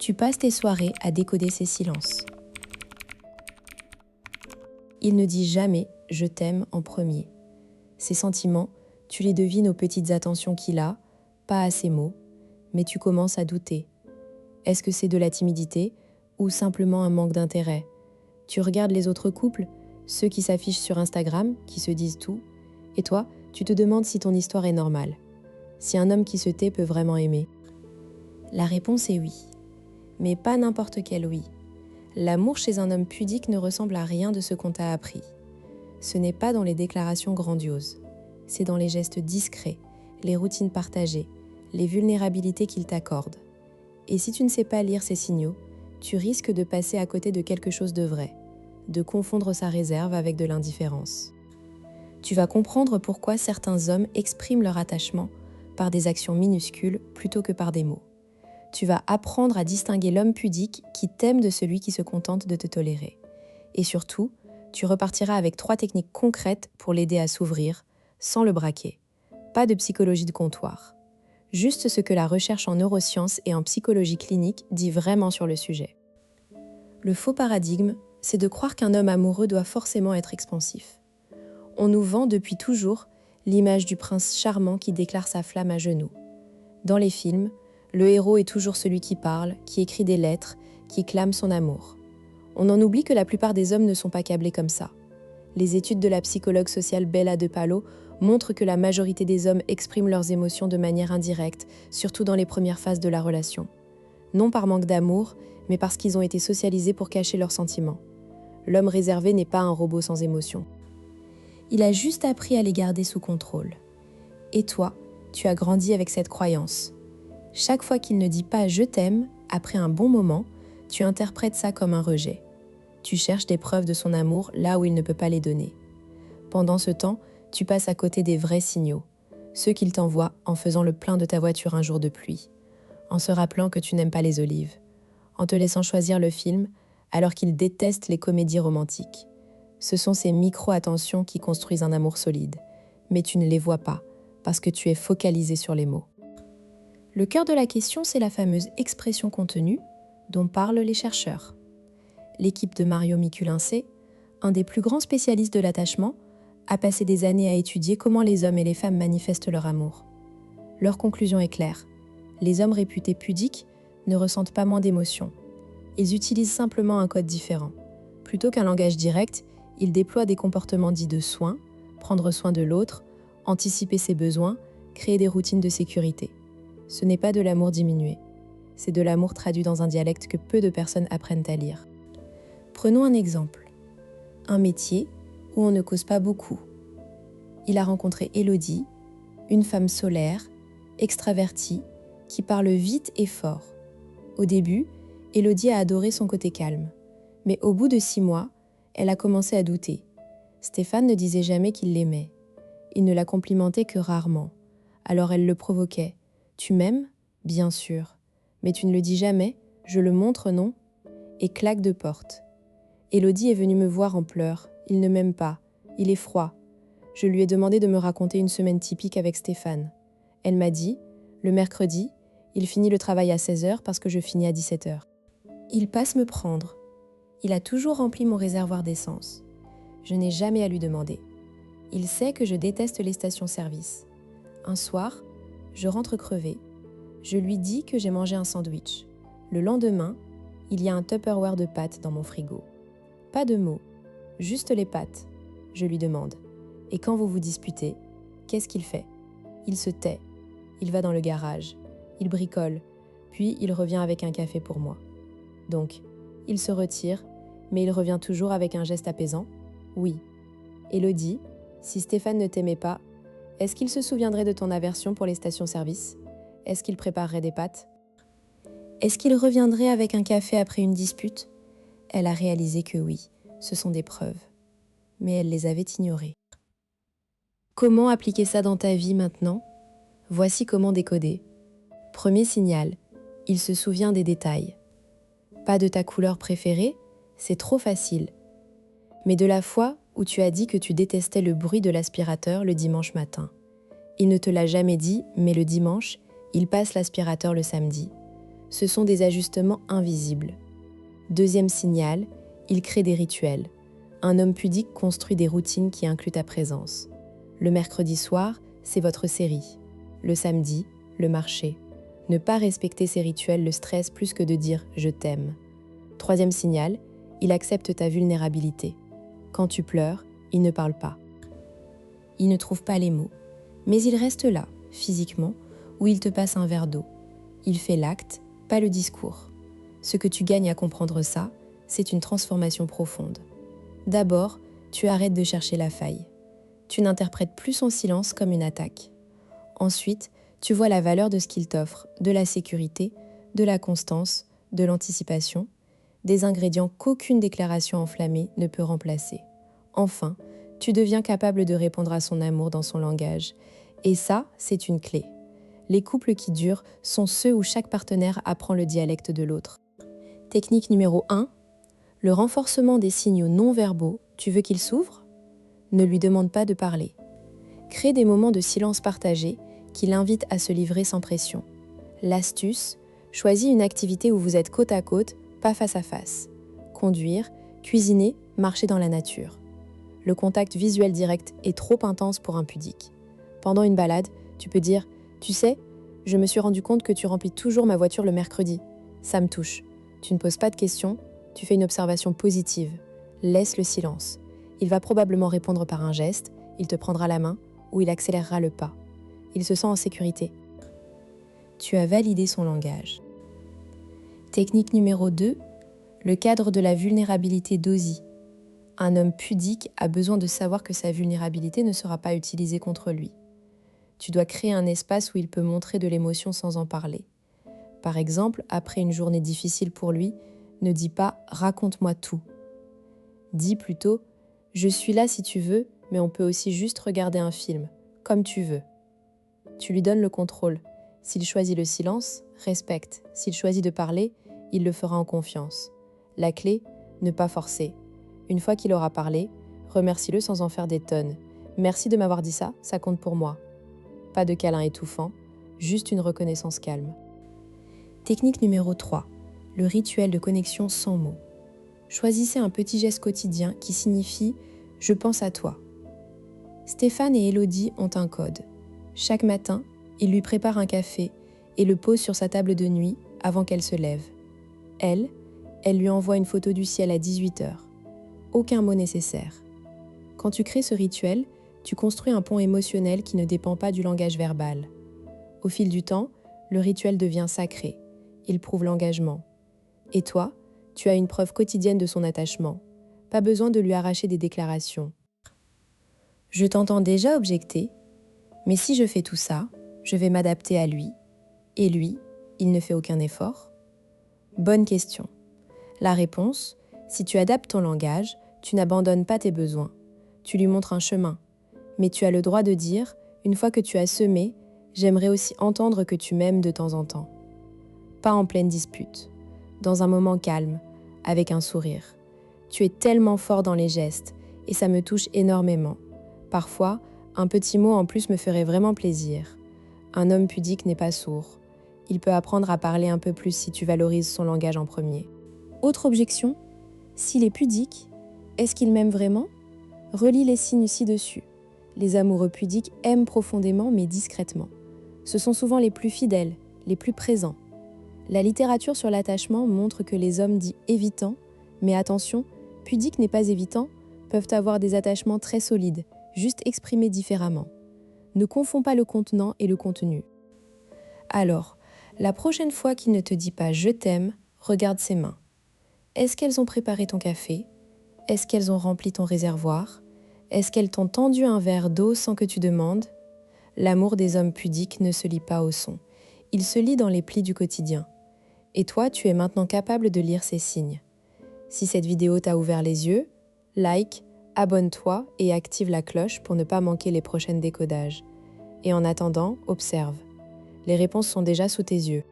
Tu passes tes soirées à décoder ses silences. Il ne dit jamais « je t'aime » en premier. Ses sentiments, tu les devines aux petites attentions qu'il a, pas à ses mots, mais tu commences à douter. Est-ce que c'est de la timidité ou simplement un manque d'intérêt? Tu regardes les autres couples, ceux qui s'affichent sur Instagram, qui se disent tout, et toi, tu te demandes si ton histoire est normale, si un homme qui se tait peut vraiment aimer. La réponse est oui, mais pas n'importe quel oui. L'amour chez un homme pudique ne ressemble à rien de ce qu'on t'a appris. Ce n'est pas dans les déclarations grandioses, c'est dans les gestes discrets, les routines partagées, les vulnérabilités qu'il t'accorde. Et si tu ne sais pas lire ces signaux, tu risques de passer à côté de quelque chose de vrai, de confondre sa réserve avec de l'indifférence. Tu vas comprendre pourquoi certains hommes expriment leur attachement par des actions minuscules plutôt que par des mots. Tu vas apprendre à distinguer l'homme pudique qui t'aime de celui qui se contente de te tolérer. Et surtout, tu repartiras avec 3 techniques concrètes pour l'aider à s'ouvrir, sans le braquer. Pas de psychologie de comptoir. Juste ce que la recherche en neurosciences et en psychologie clinique dit vraiment sur le sujet. Le faux paradigme, c'est de croire qu'un homme amoureux doit forcément être expansif. On nous vend depuis toujours l'image du prince charmant qui déclare sa flamme à genoux. Dans les films, le héros est toujours celui qui parle, qui écrit des lettres, qui clame son amour. On en oublie que la plupart des hommes ne sont pas câblés comme ça. Les études de la psychologue sociale Bella De Palo montrent que la majorité des hommes expriment leurs émotions de manière indirecte, surtout dans les premières phases de la relation. Non par manque d'amour, mais parce qu'ils ont été socialisés pour cacher leurs sentiments. L'homme réservé n'est pas un robot sans émotion. Il a juste appris à les garder sous contrôle. Et toi, tu as grandi avec cette croyance. Chaque fois qu'il ne dit pas « je t'aime », après un bon moment, tu interprètes ça comme un rejet. Tu cherches des preuves de son amour là où il ne peut pas les donner. Pendant ce temps, tu passes à côté des vrais signaux, ceux qu'il t'envoie en faisant le plein de ta voiture un jour de pluie, en se rappelant que tu n'aimes pas les olives, en te laissant choisir le film alors qu'il déteste les comédies romantiques. Ce sont ces micro-attentions qui construisent un amour solide, mais tu ne les vois pas parce que tu es focalisé sur les mots. Le cœur de la question, c'est la fameuse expression contenue dont parlent les chercheurs. L'équipe de Mario Mikulince, un des plus grands spécialistes de l'attachement, a passé des années à étudier comment les hommes et les femmes manifestent leur amour. Leur conclusion est claire. Les hommes réputés pudiques ne ressentent pas moins d'émotions. Ils utilisent simplement un code différent. Plutôt qu'un langage direct, ils déploient des comportements dits de soins, prendre soin de l'autre, anticiper ses besoins, créer des routines de sécurité. Ce n'est pas de l'amour diminué. C'est de l'amour traduit dans un dialecte que peu de personnes apprennent à lire. Prenons un exemple. Un métier où on ne cause pas beaucoup. Il a rencontré Élodie, une femme solaire, extravertie, qui parle vite et fort. Au début, Élodie a adoré son côté calme. Mais au bout de 6 mois, elle a commencé à douter. Stéphane ne disait jamais qu'il l'aimait. Il ne la complimentait que rarement. Alors elle le provoquait. « Tu m'aimes ? Bien sûr. Mais tu ne le dis jamais ? Je le montre, non ?» Et claque de porte. Élodie est venue me voir en pleurs. Il ne m'aime pas. Il est froid. Je lui ai demandé de me raconter une semaine typique avec Stéphane. Elle m'a dit, le mercredi, il finit le travail à 16h parce que je finis à 17h. Il passe me prendre. Il a toujours rempli mon réservoir d'essence. Je n'ai jamais à lui demander. Il sait que je déteste les stations-service. Un soir, je rentre crevée. Je lui dis que j'ai mangé un sandwich. Le lendemain, il y a un Tupperware de pâtes dans mon frigo. Pas de mots, juste les pâtes. Je lui demande. Et quand vous vous disputez, qu'est-ce qu'il fait ? Il se tait. Il va dans le garage. Il bricole. Puis il revient avec un café pour moi. Donc, il se retire, mais il revient toujours avec un geste apaisant. Oui. Élodie, si Stéphane ne t'aimait pas, est-ce qu'il se souviendrait de ton aversion pour les stations-service ? Est-ce qu'il préparerait des pâtes ? Est-ce qu'il reviendrait avec un café après une dispute ? Elle a réalisé que oui, ce sont des preuves. Mais elle les avait ignorées. Comment appliquer ça dans ta vie maintenant ? Voici comment décoder. Premier signal, il se souvient des détails. Pas de ta couleur préférée, c'est trop facile. Mais de la fois où tu as dit que tu détestais le bruit de l'aspirateur le dimanche matin. Il ne te l'a jamais dit, mais le dimanche, il passe l'aspirateur le samedi. Ce sont des ajustements invisibles. Deuxième signal, il crée des rituels. Un homme pudique construit des routines qui incluent ta présence. Le mercredi soir, c'est votre série. Le samedi, le marché. Ne pas respecter ces rituels le stresse plus que de dire « je t'aime ». Troisième signal, il accepte ta vulnérabilité. Quand tu pleures, il ne parle pas. Il ne trouve pas les mots, mais il reste là, physiquement, ou il te passe un verre d'eau. Il fait l'acte, pas le discours. Ce que tu gagnes à comprendre ça, c'est une transformation profonde. D'abord, tu arrêtes de chercher la faille. Tu n'interprètes plus son silence comme une attaque. Ensuite, tu vois la valeur de ce qu'il t'offre, de la sécurité, de la constance, de l'anticipation, des ingrédients qu'aucune déclaration enflammée ne peut remplacer. Enfin, tu deviens capable de répondre à son amour dans son langage. Et ça, c'est une clé. Les couples qui durent sont ceux où chaque partenaire apprend le dialecte de l'autre. Technique numéro 1, le renforcement des signaux non-verbaux. Tu veux qu'il s'ouvre ? Ne lui demande pas de parler. Crée des moments de silence partagé qui l'invitent à se livrer sans pression. L'astuce, choisis une activité où vous êtes côte à côte, pas face à face. Conduire, cuisiner, marcher dans la nature. Le contact visuel direct est trop intense pour un pudique. Pendant une balade, tu peux dire « Tu sais, je me suis rendu compte que tu remplis toujours ma voiture le mercredi. Ça me touche. » Tu ne poses pas de questions, tu fais une observation positive. Laisse le silence. Il va probablement répondre par un geste, il te prendra la main ou il accélérera le pas. Il se sent en sécurité. Tu as validé son langage. Technique numéro 2, le cadre de la vulnérabilité d'Ozzy. Un homme pudique a besoin de savoir que sa vulnérabilité ne sera pas utilisée contre lui. Tu dois créer un espace où il peut montrer de l'émotion sans en parler. Par exemple, après une journée difficile pour lui, ne dis pas « raconte-moi tout ». Dis plutôt « je suis là si tu veux, mais on peut aussi juste regarder un film, comme tu veux ». Tu lui donnes le contrôle. S'il choisit le silence, respecte. S'il choisit de parler, il le fera en confiance. La clé, ne pas forcer. Une fois qu'il aura parlé, remercie-le sans en faire des tonnes. « Merci de m'avoir dit ça, ça compte pour moi ». Pas de câlin étouffant, juste une reconnaissance calme. Technique numéro 3, le rituel de connexion sans mots. Choisissez un petit geste quotidien qui signifie « je pense à toi ». Stéphane et Élodie ont un code. Chaque matin, ils lui préparent un café et le posent sur sa table de nuit avant qu'elle se lève. Elle lui envoie une photo du ciel à 18h. Aucun mot nécessaire. Quand tu crées ce rituel, tu construis un pont émotionnel qui ne dépend pas du langage verbal. Au fil du temps, le rituel devient sacré. Il prouve l'engagement. Et toi, tu as une preuve quotidienne de son attachement. Pas besoin de lui arracher des déclarations. Je t'entends déjà objecter, mais si je fais tout ça, je vais m'adapter à lui. Et lui, il ne fait aucun effort ? Bonne question. La réponse, si tu adaptes ton langage, tu n'abandonnes pas tes besoins. Tu lui montres un chemin. Mais tu as le droit de dire, une fois que tu as semé, j'aimerais aussi entendre que tu m'aimes de temps en temps. Pas en pleine dispute, dans un moment calme, avec un sourire. Tu es tellement fort dans les gestes, et ça me touche énormément. Parfois, un petit mot en plus me ferait vraiment plaisir. Un homme pudique n'est pas sourd. Il peut apprendre à parler un peu plus si tu valorises son langage en premier. Autre objection, s'il est pudique, est-ce qu'il m'aime vraiment ? Relis les signes ci-dessus. Les amoureux pudiques aiment profondément mais discrètement. Ce sont souvent les plus fidèles, les plus présents. La littérature sur l'attachement montre que les hommes dits évitants, mais attention, pudiques n'est pas évitant, peuvent avoir des attachements très solides, juste exprimés différemment. Ne confonds pas le contenant et le contenu. Alors, la prochaine fois qu'il ne te dit pas « je t'aime », regarde ses mains. Est-ce qu'elles ont préparé ton café ? Est-ce qu'elles ont rempli ton réservoir ? Est-ce qu'elles t'ont tendu un verre d'eau sans que tu demandes ? L'amour des hommes pudiques ne se lit pas au son. Il se lit dans les plis du quotidien. Et toi, tu es maintenant capable de lire ces signes. Si cette vidéo t'a ouvert les yeux, like, abonne-toi et active la cloche pour ne pas manquer les prochains décodages. Et en attendant, observe. Les réponses sont déjà sous tes yeux.